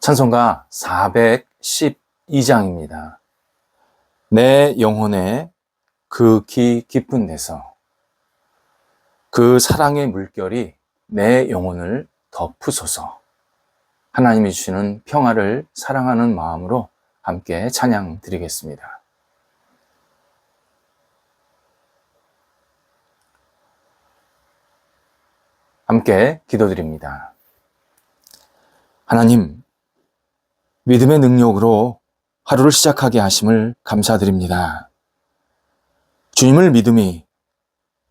찬송가 412장입니다. 내 영혼의 극히 깊은 데서 그 사랑의 물결이 내 영혼을 덮으소서. 하나님이 주시는 평화를 사랑하는 마음으로 함께 찬양 드리겠습니다. 함께 기도드립니다. 하나님, 믿음의 능력으로 하루를 시작하게 하심을 감사드립니다. 주님을 믿음이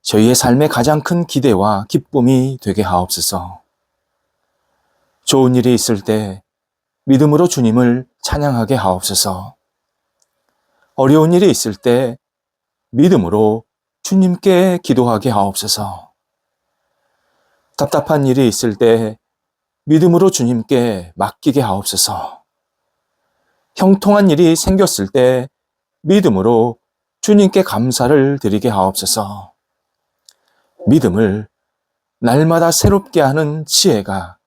저희의 삶의 가장 큰 기대와 기쁨이 되게 하옵소서. 좋은 일이 있을 때 믿음으로 주님을 찬양하게 하옵소서. 어려운 일이 있을 때 믿음으로 주님께 기도하게 하옵소서. 답답한 일이 있을 때 믿음으로 주님께 맡기게 하옵소서. 형통한 일이 생겼을 때 믿음으로 주님께 감사를 드리게 하옵소서. 믿음을 날마다 새롭게 하는 지혜가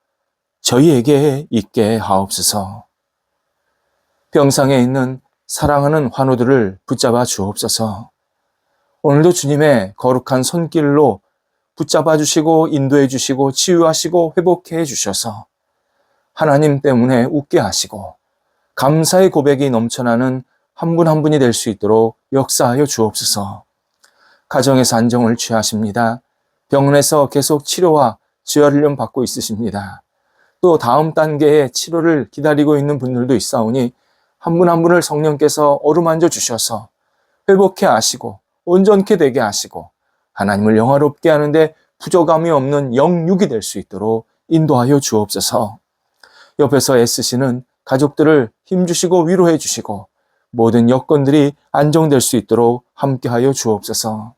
저희에게 있게 하옵소서. 병상에 있는 사랑하는 환우들을 붙잡아 주옵소서. 오늘도 주님의 거룩한 손길로 붙잡아 주시고 인도해 주시고 치유하시고 회복해 주셔서 하나님 때문에 웃게 하시고 감사의 고백이 넘쳐나는 한 분 한 분이 될 수 있도록 역사하여 주옵소서. 가정에서 안정을 취하십니다. 병원에서 계속 치료와 재활을 받고 있으십니다. 또 다음 단계의 치료를 기다리고 있는 분들도 있사오니 한 분 한 분을 성령께서 어루만져 주셔서 회복해 하시고 온전케 되게 하시고 하나님을 영화롭게 하는데 부족함이 없는 영육이 될 수 있도록 인도하여 주옵소서. 옆에서 애쓰시는 가족들을 힘주시고 위로해 주시고 모든 여건들이 안정될 수 있도록 함께하여 주옵소서.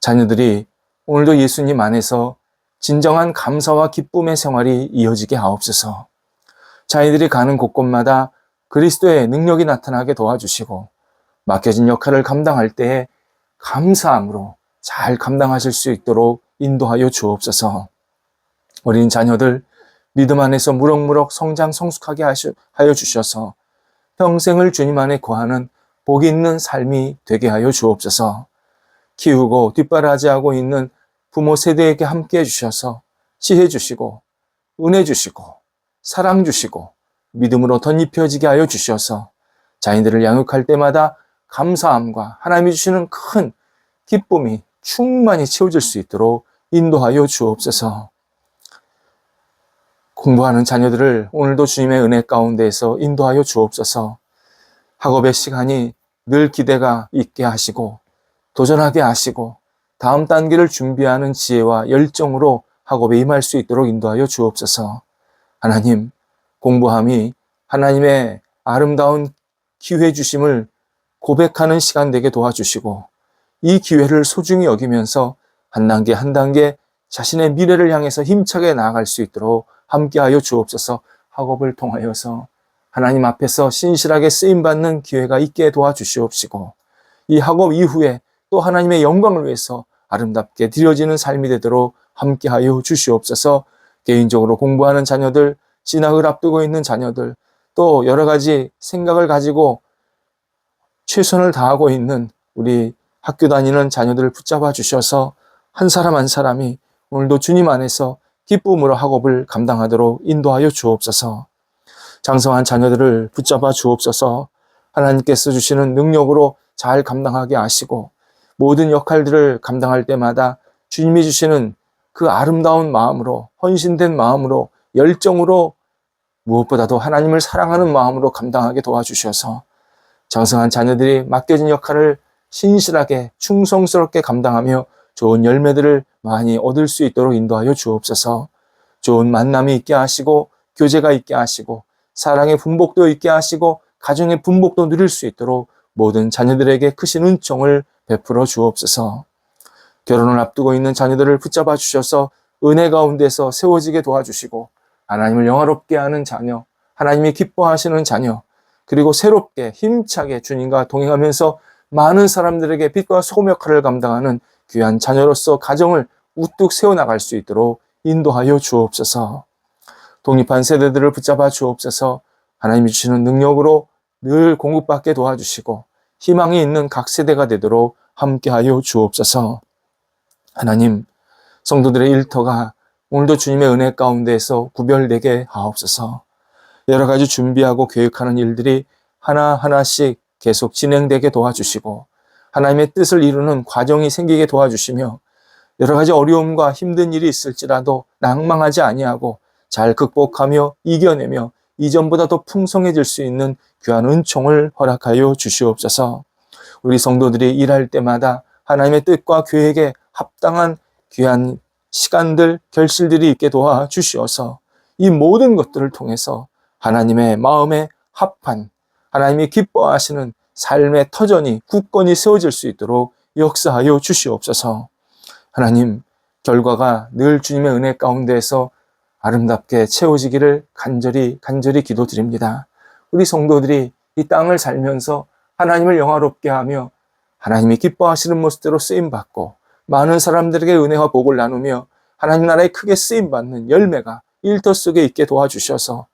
자녀들이 오늘도 예수님 안에서 진정한 감사와 기쁨의 생활이 이어지게 하옵소서. 자녀들이 가는 곳곳마다 그리스도의 능력이 나타나게 도와주시고 맡겨진 역할을 감당할 때에 감사함으로 잘 감당하실 수 있도록 인도하여 주옵소서. 어린 자녀들 믿음 안에서 무럭무럭 성장 성숙하게 하여 주셔서 평생을 주님 안에 거하는 복이 있는 삶이 되게 하여 주옵소서. 키우고 뒷바라지하고 있는 부모 세대에게 함께 해주셔서 지혜 주시고 은혜 주시고 사랑 주시고 믿음으로 덧입혀지게 하여 주셔서 자녀들을 양육할 때마다 감사함과 하나님이 주시는 큰 기쁨이 충만히 채워질 수 있도록 인도하여 주옵소서. 공부하는 자녀들을 오늘도 주님의 은혜 가운데에서 인도하여 주옵소서. 학업의 시간이 늘 기대가 있게 하시고 도전하게 하시고 다음 단계를 준비하는 지혜와 열정으로 학업에 임할 수 있도록 인도하여 주옵소서. 하나님, 공부함이 하나님의 아름다운 기회 주심을 고백하는 시간 되게 도와주시고 이 기회를 소중히 여기면서 한 단계 한 단계 자신의 미래를 향해서 힘차게 나아갈 수 있도록 함께하여 주옵소서. 학업을 통하여서 하나님 앞에서 신실하게 쓰임받는 기회가 있게 도와주시옵시고 이 학업 이후에 또 하나님의 영광을 위해서 아름답게 드려지는 삶이 되도록 함께하여 주시옵소서. 개인적으로 공부하는 자녀들, 진학을 앞두고 있는 자녀들, 또 여러 가지 생각을 가지고 최선을 다하고 있는 우리 학교 다니는 자녀들을 붙잡아 주셔서 한 사람 한 사람이 오늘도 주님 안에서 기쁨으로 학업을 감당하도록 인도하여 주옵소서. 장성한 자녀들을 붙잡아 주옵소서. 하나님께서 주시는 능력으로 잘 감당하게 하시고 모든 역할들을 감당할 때마다 주님이 주시는 그 아름다운 마음으로 헌신된 마음으로 열정으로 무엇보다도 하나님을 사랑하는 마음으로 감당하게 도와주셔서 장성한 자녀들이 맡겨진 역할을 신실하게 충성스럽게 감당하며 좋은 열매들을 많이 얻을 수 있도록 인도하여 주옵소서. 좋은 만남이 있게 하시고 교제가 있게 하시고 사랑의 분복도 있게 하시고 가정의 분복도 누릴 수 있도록 모든 자녀들에게 크신 은총을 베풀어 주옵소서. 결혼을 앞두고 있는 자녀들을 붙잡아 주셔서 은혜 가운데서 세워지게 도와주시고 하나님을 영화롭게 하는 자녀, 하나님이 기뻐하시는 자녀, 그리고 새롭게 힘차게 주님과 동행하면서 많은 사람들에게 빛과 소금 역할을 감당하는 귀한 자녀로서 가정을 우뚝 세워나갈 수 있도록 인도하여 주옵소서. 독립한 세대들을 붙잡아 주옵소서. 하나님이 주시는 능력으로 늘 공급받게 도와주시고 희망이 있는 각 세대가 되도록 함께하여 주옵소서. 하나님, 성도들의 일터가 오늘도 주님의 은혜 가운데에서 구별되게 하옵소서. 여러 가지 준비하고 계획하는 일들이 하나하나씩 계속 진행되게 도와주시고 하나님의 뜻을 이루는 과정이 생기게 도와주시며 여러 가지 어려움과 힘든 일이 있을지라도 낭망하지 아니하고 잘 극복하며 이겨내며 이전보다 더 풍성해질 수 있는 귀한 은총을 허락하여 주시옵소서. 우리 성도들이 일할 때마다 하나님의 뜻과 계획에 합당한 귀한 시간들, 결실들이 있게 도와주시어서 이 모든 것들을 통해서 하나님의 마음에 합한 하나님이 기뻐하시는 삶의 터전이 굳건히 세워질 수 있도록 역사하여 주시옵소서. 하나님, 결과가 늘 주님의 은혜 가운데에서 아름답게 채워지기를 간절히 기도드립니다. 우리 성도들이 이 땅을 살면서 하나님을 영화롭게 하며 하나님이 기뻐하시는 모습대로 쓰임받고 많은 사람들에게 은혜와 복을 나누며 하나님 나라에 크게 쓰임받는 열매가 일터 속에 있게 도와주셔서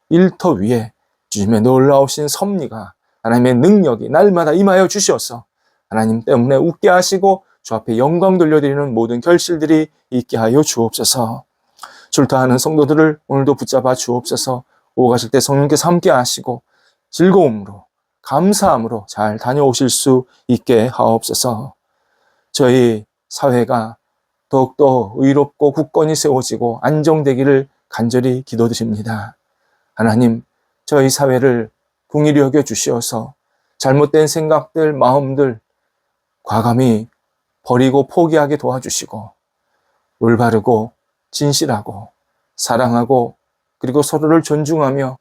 일터 위에 주님의 놀라우신 섭리가 하나님의 능력이 날마다 임하여 주셔서 하나님 때문에 웃게 하시고 주 앞에 영광 돌려드리는 모든 결실들이 있게 하여 주옵소서. 출타하는 성도들을 오늘도 붙잡아 주옵소서. 오고 가실 때 성령께서 함께 하시고 즐거움으로 감사함으로 잘 다녀오실 수 있게 하옵소서. 저희 사회가 더욱더 의롭고 굳건히 세워지고 안정되기를 간절히 기도드립니다. 하나님, 저희 사회를 긍휼히 여겨 주시어서 잘못된 생각들, 마음들 과감히 버리고 포기하게 도와주시고 올바르고 진실하고 사랑하고 그리고 서로를 존중하며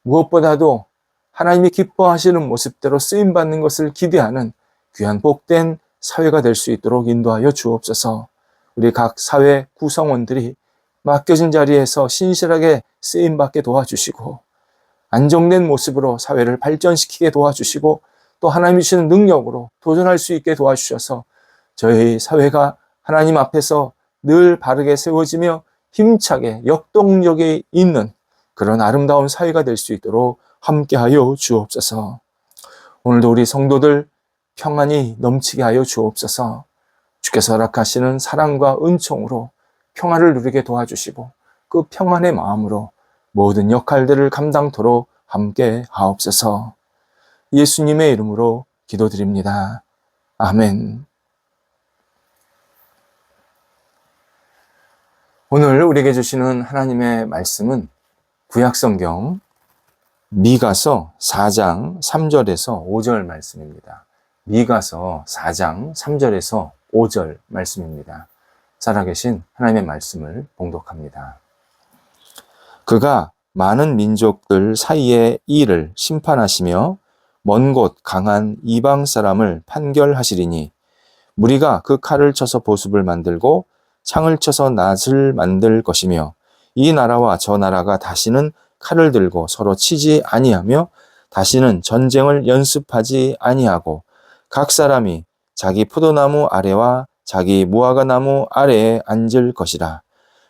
무엇보다도 하나님이 기뻐하시는 모습대로 쓰임받는 것을 기대하는 귀한 복된 사회가 될 수 있도록 인도하여 주옵소서. 우리 각 사회 구성원들이 맡겨진 자리에서 신실하게 쓰임받게 도와주시고 안정된 모습으로 사회를 발전시키게 도와주시고 또 하나님이 주시는 능력으로 도전할 수 있게 도와주셔서 저희 사회가 하나님 앞에서 늘 바르게 세워지며 힘차게 역동력이 있는 그런 아름다운 사회가 될 수 있도록 함께하여 주옵소서. 오늘도 우리 성도들 평안이 넘치게 하여 주옵소서. 주께서 허락하시는 사랑과 은총으로 평안을 누리게 도와주시고 그 평안의 마음으로 모든 역할들을 감당토록 함께 하옵소서. 예수님의 이름으로 기도드립니다. 아멘. 오늘 우리에게 주시는 하나님의 말씀은 구약성경 미가서 4장 3절에서 5절 말씀입니다. 미가서 4장 3절에서 5절 말씀입니다. 살아계신 하나님의 말씀을 봉독합니다. 그가 많은 민족들 사이의 일을 심판하시며 먼 곳 강한 이방 사람을 판결하시리니 무리가 그 칼을 쳐서 보습을 만들고 창을 쳐서 낫을 만들 것이며 이 나라와 저 나라가 다시는 칼을 들고 서로 치지 아니하며 다시는 전쟁을 연습하지 아니하고 각 사람이 자기 포도나무 아래와 자기 무화과 나무 아래에 앉을 것이라.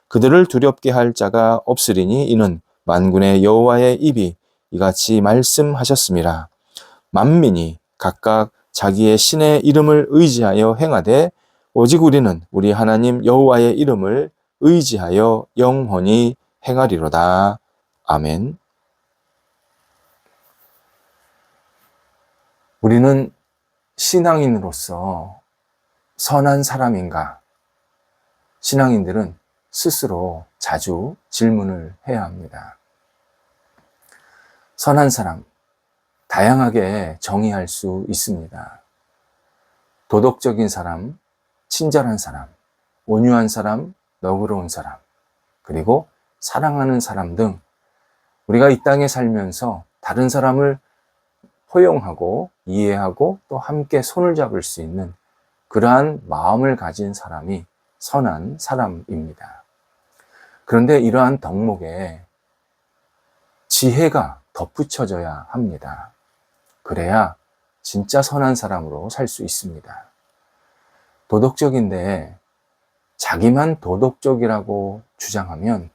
그들을 두렵게 할 자가 없으리니 이는 만군의 여호와의 입이 이같이 말씀하셨음이라. 만민이 각각 자기의 신의 이름을 의지하여 행하되 오직 우리는 우리 하나님 여호와의 이름을 의지하여 영원히 행하리로다. 아멘. 우리는 신앙인으로서 선한 사람인가? 신앙인들은 스스로 자주 질문을 해야 합니다. 선한 사람, 다양하게 정의할 수 있습니다. 도덕적인 사람, 친절한 사람, 온유한 사람, 너그러운 사람, 그리고 사랑하는 사람 등 우리가 이 땅에 살면서 다른 사람을 포용하고 이해하고 또 함께 손을 잡을 수 있는 그러한 마음을 가진 사람이 선한 사람입니다. 그런데 이러한 덕목에 지혜가 덧붙여져야 합니다. 그래야 진짜 선한 사람으로 살 수 있습니다. 도덕적인데 자기만 도덕적이라고 주장하면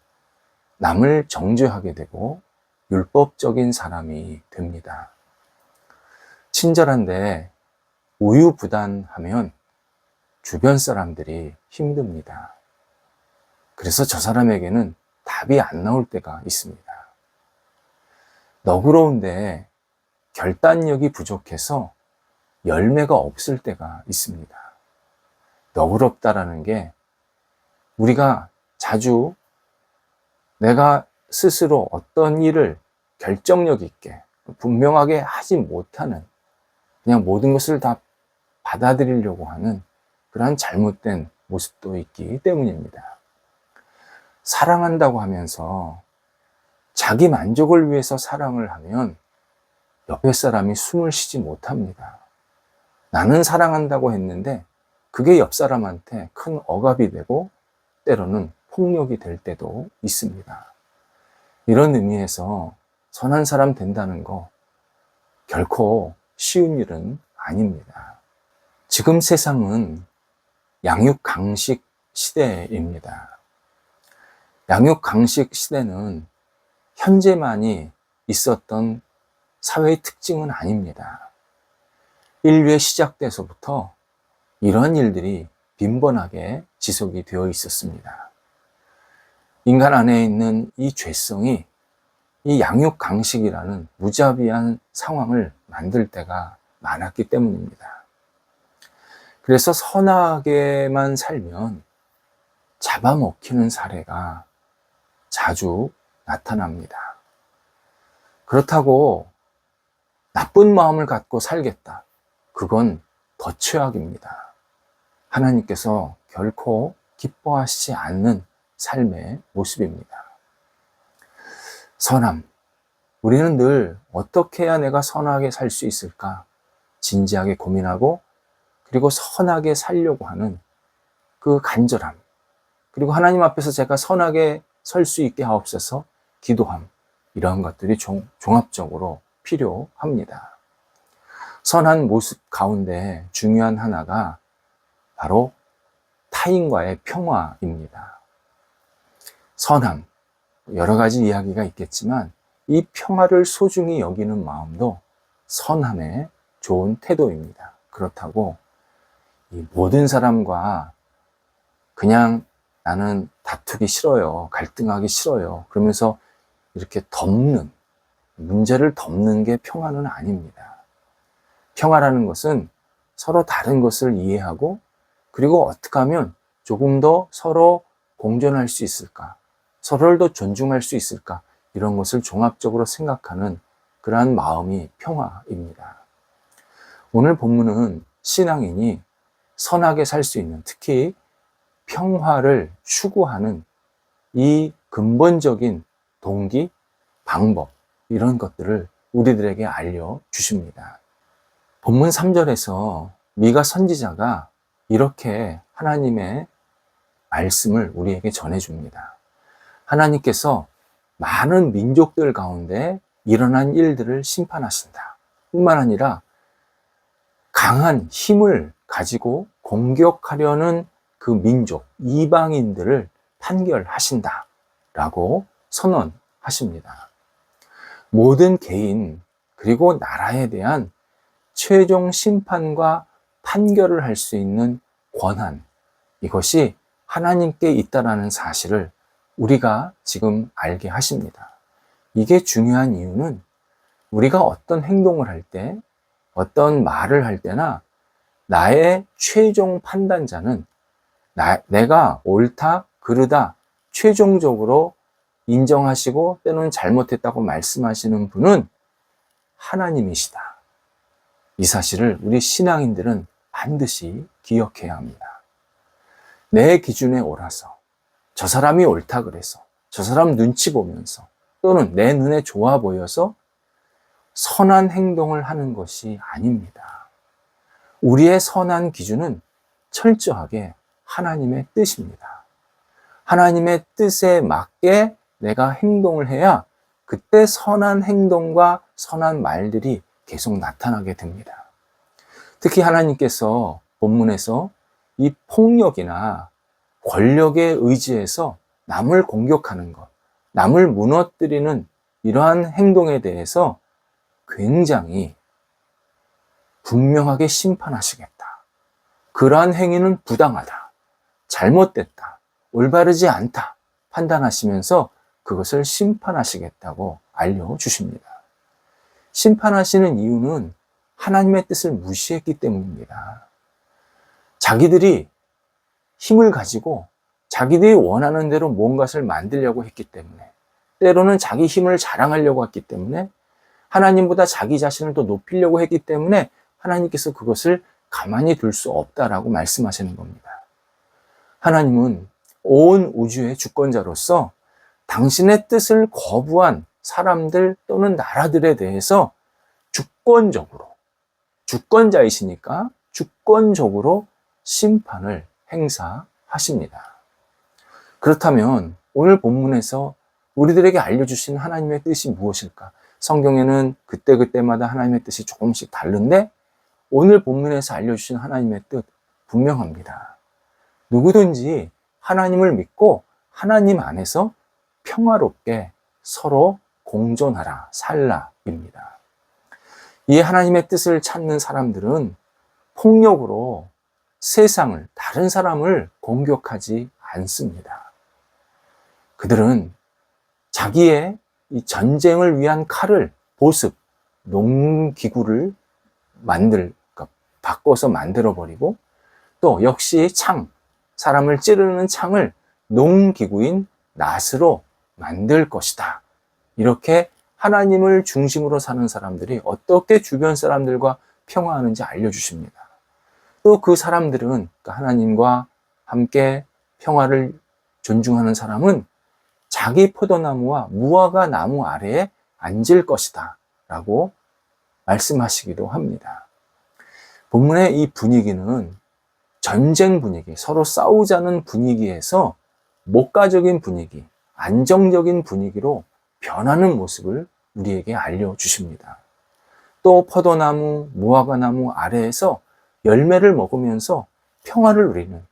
남을 정죄하게 되고 율법적인 사람이 됩니다. 친절한데 우유부단하면 주변 사람들이 힘듭니다. 그래서 저 사람에게는 답이 안 나올 때가 있습니다. 너그러운데 결단력이 부족해서 열매가 없을 때가 있습니다. 너그럽다라는 게 우리가 자주 내가 스스로 어떤 일을 결정력 있게 분명하게 하지 못하는, 그냥 모든 것을 다 받아들이려고 하는 그러한 잘못된 모습도 있기 때문입니다. 사랑한다고 하면서 자기 만족을 위해서 사랑을 하면 옆에 사람이 숨을 쉬지 못합니다. 나는 사랑한다고 했는데 그게 옆 사람한테 큰 억압이 되고 때로는 폭력이 될 때도 있습니다. 이런 의미에서 선한 사람 된다는 거 결코 쉬운 일은 아닙니다. 지금 세상은 양육강식 시대입니다. 양육강식 시대는 현재만이 있었던 사회의 특징은 아닙니다. 인류의 시작돼서부터 이런 일들이 빈번하게 지속이 되어 있었습니다. 인간 안에 있는 이 죄성이 이 양육강식이라는 무자비한 상황을 만들 때가 많았기 때문입니다. 그래서 선하게만 살면 잡아먹히는 사례가 자주 나타납니다. 그렇다고 나쁜 마음을 갖고 살겠다. 그건 더 최악입니다. 하나님께서 결코 기뻐하시지 않는 삶의 모습입니다. 선함. 우리는 늘 어떻게 해야 내가 선하게 살 수 있을까? 진지하게 고민하고 그리고 선하게 살려고 하는 그 간절함. 그리고 하나님 앞에서 제가 선하게 설 수 있게 하옵소서 기도함. 이런 것들이 종합적으로 필요합니다. 선한 모습 가운데 중요한 하나가 바로 타인과의 평화입니다. 선함, 여러 가지 이야기가 있겠지만 이 평화를 소중히 여기는 마음도 선함의 좋은 태도입니다. 그렇다고 이 모든 사람과 그냥 나는 다투기 싫어요, 갈등하기 싫어요 그러면서 이렇게 문제를 덮는 게 평화는 아닙니다. 평화라는 것은 서로 다른 것을 이해하고 그리고 어떻게 하면 조금 더 서로 공존할 수 있을까, 서로를 더 존중할 수 있을까, 이런 것을 종합적으로 생각하는 그러한 마음이 평화입니다. 오늘 본문은 신앙인이 선하게 살 수 있는, 특히 평화를 추구하는 이 근본적인 동기, 방법, 이런 것들을 우리들에게 알려주십니다. 본문 3절에서 미가 선지자가 이렇게 하나님의 말씀을 우리에게 전해줍니다. 하나님께서 많은 민족들 가운데 일어난 일들을 심판하신다. 뿐만 아니라 강한 힘을 가지고 공격하려는 그 민족, 이방인들을 판결하신다. 라고 선언하십니다. 모든 개인 그리고 나라에 대한 최종 심판과 판결을 할 수 있는 권한, 이것이 하나님께 있다라는 사실을 우리가 지금 알게 하십니다. 이게 중요한 이유는 우리가 어떤 행동을 할 때, 어떤 말을 할 때나 나의 최종 판단자는 내가 옳다, 그르다 최종적으로 인정하시고 때로는 잘못했다고 말씀하시는 분은 하나님이시다. 이 사실을 우리 신앙인들은 반드시 기억해야 합니다. 내 기준에 옳아서, 저 사람이 옳다 그래서, 저 사람 눈치 보면서, 또는 내 눈에 좋아 보여서 선한 행동을 하는 것이 아닙니다. 우리의 선한 기준은 철저하게 하나님의 뜻입니다. 하나님의 뜻에 맞게 내가 행동을 해야 그때 선한 행동과 선한 말들이 계속 나타나게 됩니다. 특히 하나님께서 본문에서 이 폭력이나 권력에 의지해서 남을 공격하는 것, 남을 무너뜨리는 이러한 행동에 대해서 굉장히 분명하게 심판하시겠다. 그러한 행위는 부당하다, 잘못됐다, 올바르지 않다 판단하시면서 그것을 심판하시겠다고 알려주십니다. 심판하시는 이유는 하나님의 뜻을 무시했기 때문입니다. 자기들이 힘을 가지고 자기들이 원하는 대로 뭔가를 만들려고 했기 때문에, 때로는 자기 힘을 자랑하려고 했기 때문에, 하나님보다 자기 자신을 더 높이려고 했기 때문에 하나님께서 그것을 가만히 둘 수 없다라고 말씀하시는 겁니다. 하나님은 온 우주의 주권자로서 당신의 뜻을 거부한 사람들 또는 나라들에 대해서 주권자이시니까 주권적으로 심판을 행사하십니다. 그렇다면 오늘 본문에서 우리들에게 알려주신 하나님의 뜻이 무엇일까? 성경에는 그때그때마다 하나님의 뜻이 조금씩 다른데 오늘 본문에서 알려주신 하나님의 뜻 분명합니다. 누구든지 하나님을 믿고 하나님 안에서 평화롭게 서로 공존하라, 살라입니다. 이 하나님의 뜻을 찾는 사람들은 폭력으로 세상을, 다른 사람을 공격하지 않습니다. 그들은 자기의 이 전쟁을 위한 칼을, 보습, 농기구를 바꿔서 만들어버리고, 또 역시 사람을 찌르는 창을 농기구인 낫으로 만들 것이다. 이렇게 하나님을 중심으로 사는 사람들이 어떻게 주변 사람들과 평화하는지 알려주십니다. 또 그 사람들은, 그러니까 하나님과 함께 평화를 존중하는 사람은 자기 포도나무와 무화과 나무 아래에 앉을 것이다 라고 말씀하시기도 합니다. 본문의 이 분위기는 전쟁 분위기, 서로 싸우자는 분위기에서 목가적인 분위기, 안정적인 분위기로 변하는 모습을 우리에게 알려주십니다. 또 포도나무, 무화과나무 아래에서 열매를 먹으면서 평화를 누리는,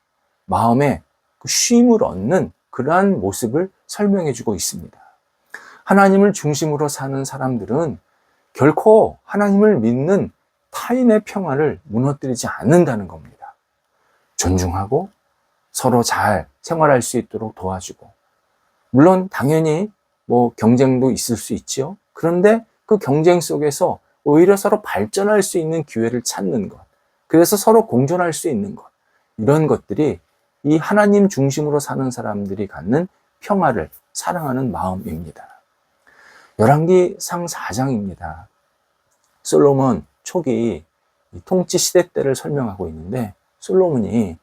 마음에 쉼을 얻는 그러한 모습을 설명해 주고 있습니다. 하나님을 중심으로 사는 사람들은 결코 하나님을 믿는 타인의 평화를 무너뜨리지 않는다는 겁니다. 존중하고 서로 잘 생활할 수 있도록 도와주고, 물론 당연히 경쟁도 있을 수 있죠. 그런데 그 경쟁 속에서 오히려 서로 발전할 수 있는 기회를 찾는 것, 그래서 서로 공존할 수 있는 것, 이런 것들이 이 하나님 중심으로 사는 사람들이 갖는 평화를 사랑하는 마음입니다. 열왕기상 4장입니다. 솔로몬 초기 통치 시대 때를 설명하고 있는데, 솔로몬이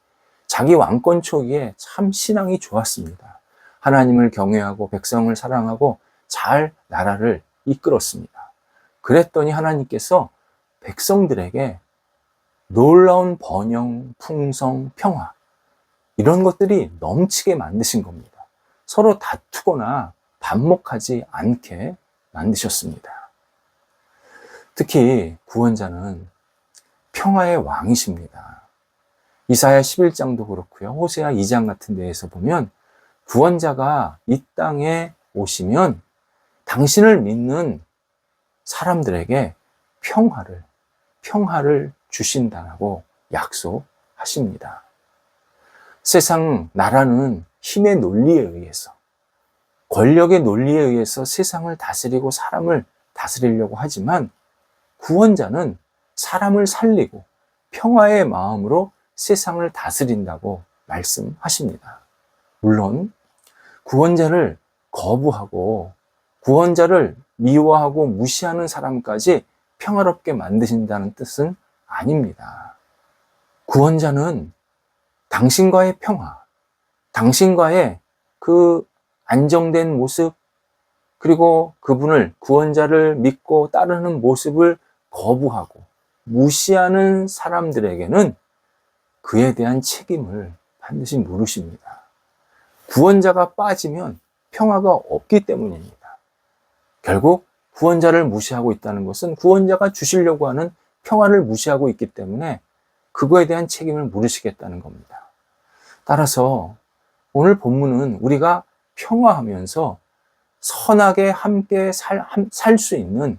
자기 왕권 초기에 참 신앙이 좋았습니다. 하나님을 경외하고 백성을 사랑하고 잘 나라를 이끌었습니다. 그랬더니 하나님께서 백성들에게 놀라운 번영, 풍성, 평화, 이런 것들이 넘치게 만드신 겁니다. 서로 다투거나 반목하지 않게 만드셨습니다. 특히 구원자는 평화의 왕이십니다. 이사야 11장도 그렇고요. 호세아 2장 같은 데에서 보면 구원자가 이 땅에 오시면 당신을 믿는 사람들에게 평화를 주신다고 약속하십니다. 세상 나라는 힘의 논리에 의해서, 권력의 논리에 의해서 세상을 다스리고 사람을 다스리려고 하지만 구원자는 사람을 살리고 평화의 마음으로 세상을 다스린다고 말씀하십니다. 물론 구원자를 거부하고 구원자를 미워하고 무시하는 사람까지 평화롭게 만드신다는 뜻은 아닙니다. 구원자는 당신과의 평화, 당신과의 그 안정된 모습, 그리고 구원자를 믿고 따르는 모습을 거부하고 무시하는 사람들에게는 그에 대한 책임을 반드시 물으십니다. 구원자가 빠지면 평화가 없기 때문입니다. 결국 구원자를 무시하고 있다는 것은 구원자가 주시려고 하는 평화를 무시하고 있기 때문에 그거에 대한 책임을 물으시겠다는 겁니다. 따라서 오늘 본문은 우리가 평화하면서 선하게 함께 살 수 있는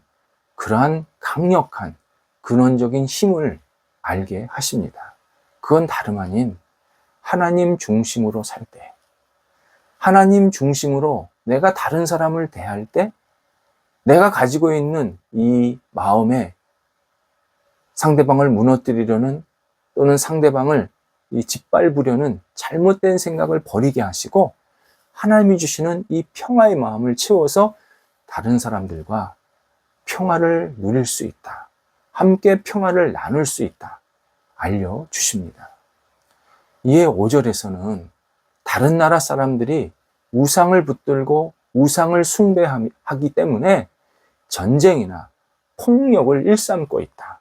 그러한 강력한 근원적인 힘을 알게 하십니다. 그건 다름 아닌 하나님 중심으로 살 때, 하나님 중심으로 내가 다른 사람을 대할 때 내가 가지고 있는 이 마음에 상대방을 무너뜨리려는 또는 상대방을 짓밟으려는 잘못된 생각을 버리게 하시고 하나님이 주시는 이 평화의 마음을 채워서 다른 사람들과 평화를 누릴 수 있다. 함께 평화를 나눌 수 있다. 알려주십니다. 이에 5절에서는 다른 나라 사람들이 우상을 붙들고 우상을 숭배하기 때문에 전쟁이나 폭력을 일삼고 있다.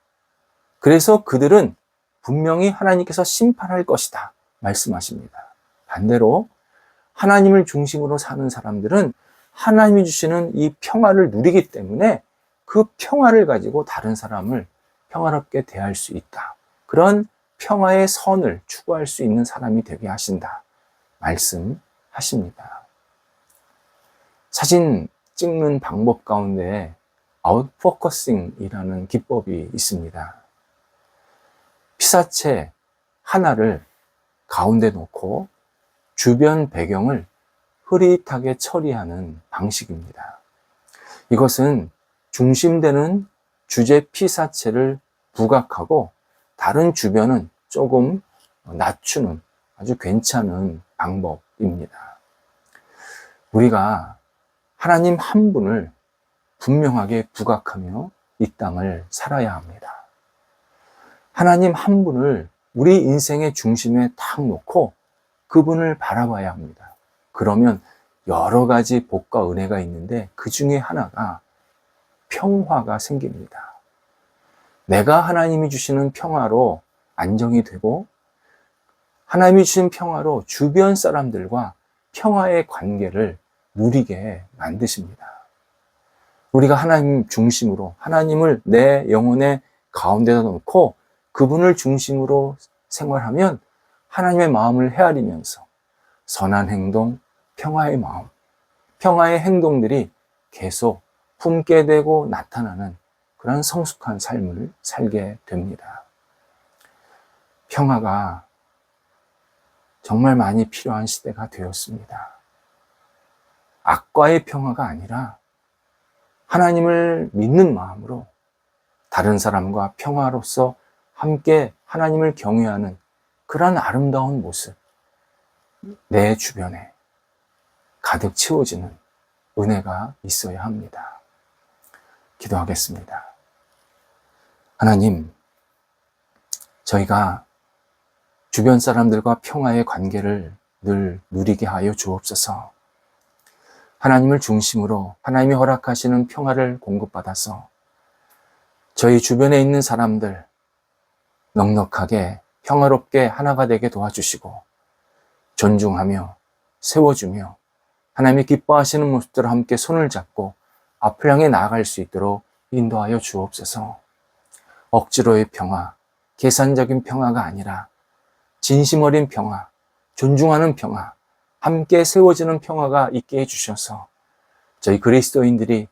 그래서 그들은 분명히 하나님께서 심판할 것이다. 말씀하십니다. 반대로 하나님을 중심으로 사는 사람들은 하나님이 주시는 이 평화를 누리기 때문에 그 평화를 가지고 다른 사람을 평화롭게 대할 수 있다. 그런 평화의 선을 추구할 수 있는 사람이 되게 하신다. 말씀하십니다. 사진 찍는 방법 가운데 아웃포커싱이라는 기법이 있습니다. 피사체 하나를 가운데 놓고 주변 배경을 흐릿하게 처리하는 방식입니다. 이것은 중심되는 주제 피사체를 부각하고 다른 주변은 조금 낮추는 아주 괜찮은 방법입니다. 우리가 하나님 한 분을 분명하게 부각하며 이 땅을 살아야 합니다. 하나님 한 분을 우리 인생의 중심에 딱 놓고 그분을 바라봐야 합니다. 그러면 여러 가지 복과 은혜가 있는데 그 중에 하나가 평화가 생깁니다. 내가 하나님이 주시는 평화로 안정이 되고 하나님이 주신 평화로 주변 사람들과 평화의 관계를 누리게 만드십니다. 우리가 하나님 중심으로 하나님을 내 영혼의 가운데다 놓고 그분을 중심으로 생활하면 하나님의 마음을 헤아리면서 선한 행동, 평화의 마음, 평화의 행동들이 계속 품게 되고 나타나는 그런 성숙한 삶을 살게 됩니다. 평화가 정말 많이 필요한 시대가 되었습니다. 악과의 평화가 아니라 하나님을 믿는 마음으로 다른 사람과 평화로서 함께 하나님을 경외하는 그런 아름다운 모습, 내 주변에 가득 채워지는 은혜가 있어야 합니다. 기도하겠습니다. 하나님, 저희가 주변 사람들과 평화의 관계를 늘 누리게 하여 주옵소서. 하나님을 중심으로 하나님이 허락하시는 평화를 공급받아서 저희 주변에 있는 사람들 넉넉하게 평화롭게 하나가 되게 도와주시고 존중하며 세워주며 하나님이 기뻐하시는 모습들과 함께 손을 잡고 앞을 향해 나아갈 수 있도록 인도하여 주옵소서. 억지로의 평화, 계산적인 평화가 아니라 진심 어린 평화, 존중하는 평화, 함께 세워지는 평화가 있게 해주셔서 저희 그리스도인들이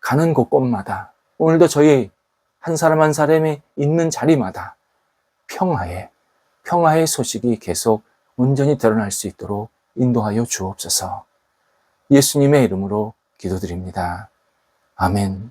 가는 곳곳마다 오늘도 저희 한 사람 한 사람이 있는 자리마다 평화의 소식이 계속 온전히 드러날 수 있도록 인도하여 주옵소서. 예수님의 이름으로 기도드립니다. 아멘.